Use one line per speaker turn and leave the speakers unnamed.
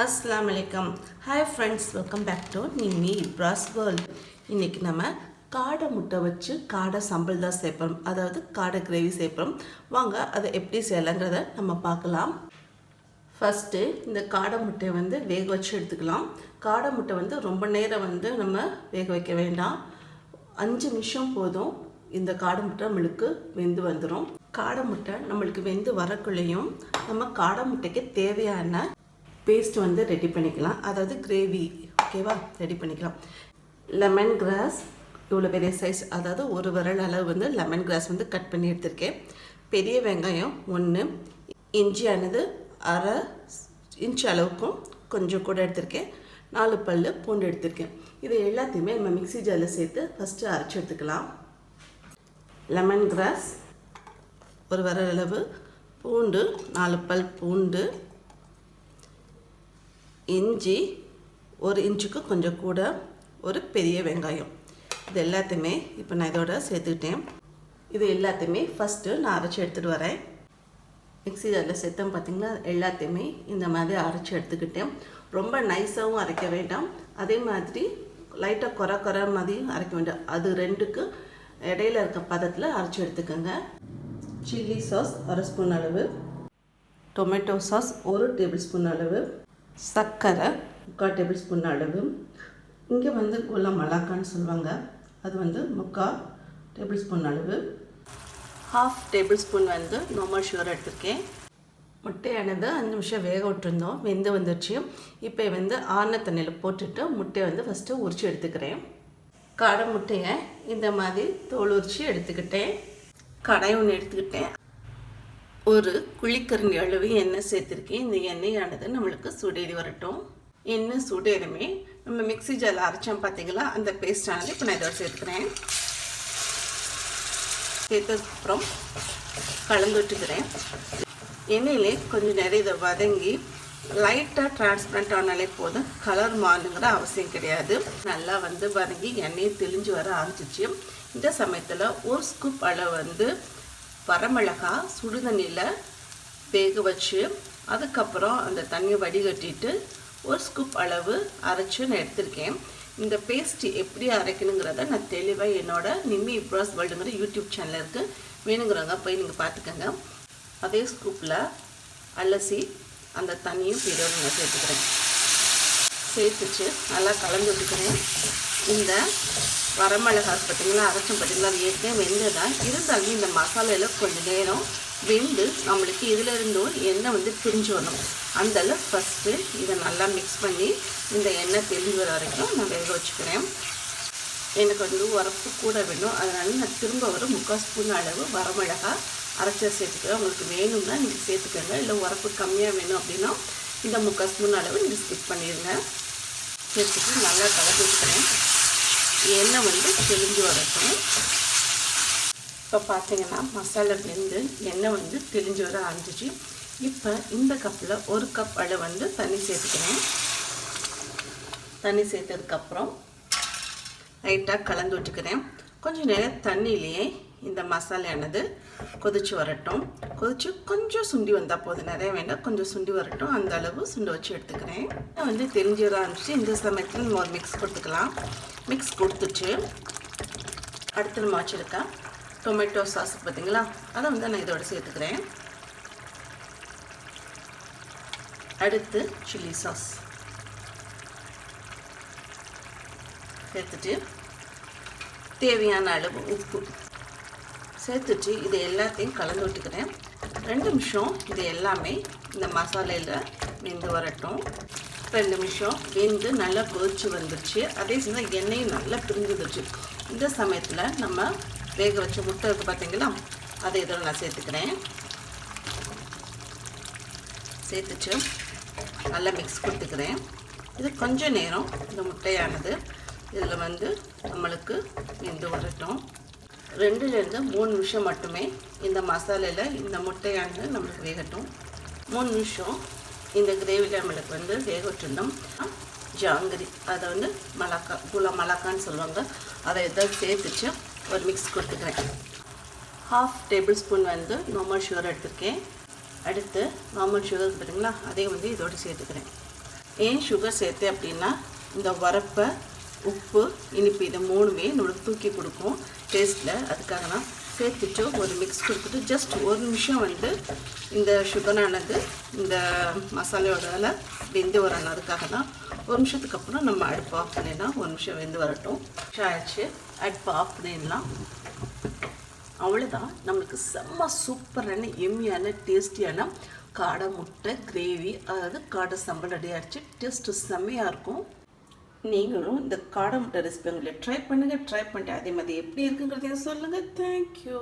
अस्सलाम वालेकुम. Hi friends, welcome back to Nimi Ibra's World. இன்னைக்கு நம்ம காடை முட்டை வச்சு காடை சம்பல் தான் சேர்ப்போம், அதாவது காடை கிரேவி சேர்ப்போம். வாங்க அதை எப்படி செய்யலாங்கிறத நம்ம பார்க்கலாம். ஃபஸ்ட்டு இந்த காடை முட்டையை வேக வச்சு எடுத்துக்கலாம். காடை முட்டை ரொம்ப நேரம் நம்ம வேக வைக்க வேண்டாம். 5 நிமிஷம் போதும். இந்த காடை முட்டை நம்மளுக்கு வெந்து வந்துடும். காடை முட்டை நம்மளுக்கு வெந்து வரக்குள்ளேயும் நம்ம காடை முட்டைக்கு தேவையான பேஸ்ட் ரெடி பண்ணிக்கலாம், அதாவது கிரேவி ஓகேவா ரெடி பண்ணிக்கலாம். லெமன் கிராஸ் இவ்வளோ பெரிய சைஸ், அதாவது ஒரு விரல் அளவு லெமன் கிராஸ் கட் பண்ணி எடுத்திருக்கேன். பெரிய வெங்காயம் 1, இஞ்சியானது 1/2 இன்ச் அளவுக்கும் கொஞ்சம் கூட எடுத்திருக்கேன். 4 பல் பூண்டு எடுத்திருக்கேன். இது எல்லாத்தையுமே நம்ம மிக்ஸி ஜாரில் சேர்த்து ஃபஸ்ட்டு அரைச்சி எடுத்துக்கலாம். லெமன் கிராஸ் ஒரு விரல் அளவு, பூண்டு 4 பல் பூண்டு, இஞ்சி 1 இன்ச்சுக்கு கொஞ்சம் கூட, ஒரு பெரிய வெங்காயம். இது எல்லாத்தையுமே இப்போ நான் இதோட சேர்த்துக்கிட்டேன். இது எல்லாத்தையுமே ஃபஸ்ட்டு நான் அரைச்சி எடுத்துகிட்டு வரேன். மிக்ஸி ஜாரில் சேர்த்தேன் பார்த்திங்களா, எல்லாத்தையுமே இந்த மாதிரி அரைச்சி எடுத்துக்கிட்டேன். ரொம்ப நைஸாகவும் அரைக்க வேண்டாம், அதே மாதிரி லைட்டாக குறை மாதிரியும் அரைக்க வேண்டாம். அது ரெண்டுக்கு இடையில இருக்க பதத்தில் அரைச்சி எடுத்துக்கோங்க. சில்லி சாஸ் 1 ஸ்பூன் அளவு, டொமேட்டோ சாஸ் 1 டேபிள் ஸ்பூன் அளவு, சர்க்கரை 3/4 டேபிள் ஸ்பூன் அளவு, இங்கே குலாம் மலாக்கான்னு சொல்லுவாங்க, அது 3/4 டேபிள் ஸ்பூன் அளவு, 1/2 டேபிள் ஸ்பூன் நார்மல் சுகர் எடுத்திருக்கேன். முட்டையானது 5 நிமிஷம் வேக விட்டுருந்தோம், வெந்து வந்துடுச்சு. இப்போ ஆறின தண்ணியில் போட்டுட்டு முட்டையை ஃபஸ்ட்டு உரித்து எடுத்துக்கிறேன். காடை முட்டையை இந்த மாதிரி தோல் உரித்து எடுத்துக்கிட்டேன். கடாய் ஒன்று எடுத்துக்கிட்டேன். ஒரு குழிக்கரண்டி அளவு எண்ணெய் சேர்த்துருக்கேன். இந்த எண்ணெயானது நம்மளுக்கு சூடேறி வரட்டும். எண்ணெய் சூடேறுமே நம்ம மிக்ஸி ஜாரில் அரைச்சோம் பார்த்தீங்களா, அந்த பேஸ்டானது இப்போ நான் இதோட சேர்த்துக்கிறேன். சேர்த்ததுக்கப்புறம் கலந்து விட்டுக்கிறேன். எண்ணெயிலே கொஞ்சம் நிறைய இதை வதங்கி லைட்டாக டிரான்ஸ்பரண்ட் ஆனாலே போதும், கலர் மாறுங்கிற அவசியம் கிடையாது. நல்லா வதங்கி எண்ணெயை தெளிஞ்சு வர ஆரம்பிச்சிச்சு. இந்த சமயத்தில் 1 ஸ்கூப் அளவு வரமிளகா சுடுதண்ணியில் வேக வச்சு அதுக்கப்புறம் அந்த தண்ணியை வடிகட்டிட்டு 1 ஸ்கூப் அளவு அரைச்சி நான் எடுத்திருக்கேன். இந்த பேஸ்ட் எப்படி அரைக்கணுங்கிறத நான் தெளிவாக என்னோட நிம்மி இப்ராஸ் வேர்ல்டுங்கிற யூடியூப் சேனல் இருக்குது, வேணுங்கிறவங்க போய் நீங்கள் பார்த்துக்கோங்க. அதே ஸ்கூப்பில் அலசி அந்த தண்ணியும் இதோட நான் சேர்த்துக்கிறேன். சேர்த்துச்சு நல்லா கலந்து விட்டுக்கிறேன். இந்த வரமிளகாய் பார்த்திங்களா, அரைச்சம் பார்த்திங்களா, அது ஏற்கனவே வெந்ததான் இருந்தாலும் இந்த மசாலையில் கொஞ்சம் நேரம் வெந்து நம்மளுக்கு இதில் இருந்தும் எண்ணெய் பிரிஞ்சு வரணும். அந்தளவு ஃபஸ்ட்டு இதை நல்லா மிக்ஸ் பண்ணி இந்த எண்ணெய் தெளிஞ்சு வர வரைக்கும் நான் வேக வச்சுக்கிறேன். எனக்கு உரப்பு கூட வேணும், அதனால நான் திரும்ப ஒரு 3/4 ஸ்பூன் அளவு வரமிளகாய் அரைச்சா சேர்த்துக்கிறேன். உங்களுக்கு வேணும்னா நீங்கள் சேர்த்துக்கோங்க, இல்லை உரப்பு கம்மியாக வேணும் அப்படின்னா இந்த 3/4 ஸ்பூன் அளவு நீங்கள் ஸ்கிப் பண்ணிடுங்க. சேர்த்துட்டு நல்லா கலந்து வச்சுக்கிறேன். எண்ணெய் தெளிஞ்சு வரட்டும். இப்போ பார்த்தீங்கன்னா மசாலாலேருந்து எண்ணெய் தெளிஞ்சு வர ஆரம்பிச்சிச்சு. இப்போ இந்த கப்பில் 1 கப் அளவு தண்ணி சேர்த்துக்கிறேன். தண்ணி சேர்த்ததுக்கப்புறம் லைட்டாக கலந்து விட்டுக்கிறேன். கொஞ்சம் நேரம் தண்ணியிலேயே இந்த மசாலானது கொதிச்சு வரட்டும். கொதிச்சு கொஞ்சம் சுண்டி வந்தால் போதும், நிறைய வேண்டாம், கொஞ்சம் சுண்டி வரட்டும். அந்த அளவு சுண்டி வச்சு எடுத்துக்கிறேன். தெரிஞ்சு வர ஆரம்பிச்சு. இந்த சமயத்தில் நம்ம ஒரு மிக்ஸ் கொடுத்துக்கலாம். மிக்ஸ் கொடுத்துச்சு அடுத்து நம்ம வச்சுருக்கா டொமேட்டோ சாஸ் பார்த்திங்களா, அதை நான் இதோட சேர்த்துக்கிறேன். அடுத்து சில்லி சாஸ் சேர்த்துட்டு தேவையான அளவு உப்பு சேர்த்துட்டு இது எல்லாத்தையும் கலந்து விட்டுக்கிறேன். 2 நிமிஷம் இது எல்லாமே இந்த மசாலையில் வெந்து வரட்டும். 2 நிமிஷம் வெந்து நல்லா கொதிச்சு வந்துடுச்சு. அதே சமயம் எண்ணெயும் நல்லா பிரிஞ்சுடுச்சு. இந்த சமயத்தில் நம்ம வேக வச்ச முட்டை இருக்குது பார்த்தீங்களா, அதை இதோட நான் சேர்த்துக்கிறேன். சேர்த்துட்டு நல்லா மிக்ஸ் கொடுத்துக்கிறேன். இது கொஞ்சம் நேரம் இந்த முட்டையானது இதில் நம்மளுக்கு வெந்து வரட்டும். 2லேருந்து 3 நிமிஷம் மட்டுமே இந்த மசாலையில் இந்த முட்டையானது நம்மளுக்கு வேகட்டும். 3 நிமிஷம் இந்த கிரேவியில் நம்மளுக்கு வேக வச்சுருந்தோம். ஜாங்கிரி, அதை மலாக்கா குலாம் மலாக்கான்னு சொல்லுவாங்க, அதை எதாவது சேர்த்துச்சு ஒரு மிக்ஸ் கொடுத்துக்கிறேன். 1/2 டேபிள் ஸ்பூன் நார்மல் சுகர் எடுத்திருக்கேன். அடுத்து நார்மல் சுகர் பார்த்தீங்களா, அதையும் இதோடு சேர்த்துக்கிறேன். ஏன் சுகர் சேர்த்தேன் அப்படின்னா இந்த உரப்பை, உப்பு, இனிப்பு இது மூணுமே நம்மளுக்கு தூக்கி கொடுக்கும் டேஸ்ட்டில். அதுக்காக தான் சேர்த்துட்டு ஒரு மிக்ஸ் கொடுத்துட்டு ஜஸ்ட் ஒரு நிமிஷம் வந்து இந்த சுகரானது இந்த மசாலையோட வெந்து வரணும். அதுக்காக தான் ஒரு நிமிஷத்துக்கு அப்புறம் நம்ம அடுப்பு ஆஃப் பண்ணிடலாம். ஒரு நிமிஷம் வெந்து வரட்டும். ஆயிடுச்சு, அடுப்பு ஆஃப் பண்ணிடலாம். அவ்வளோதான், நம்மளுக்கு செம்ம சூப்பரான எம்மியான டேஸ்டியான காடை முட்டை கிரேவி, அதாவது காடை சம்பல் ரெடி ஆகிடுச்சு. டேஸ்ட்டு செம்மையாக இருக்கும். நீங்களும் இந்த காடை முட்டை ரெசிபி உங்களை ட்ரை பண்ணுங்கள். ட்ரை பண்ணிட்டு அதே மாதிரி எப்படி இருக்குங்கிறதையும் சொல்லுங்கள். தேங்க்யூ.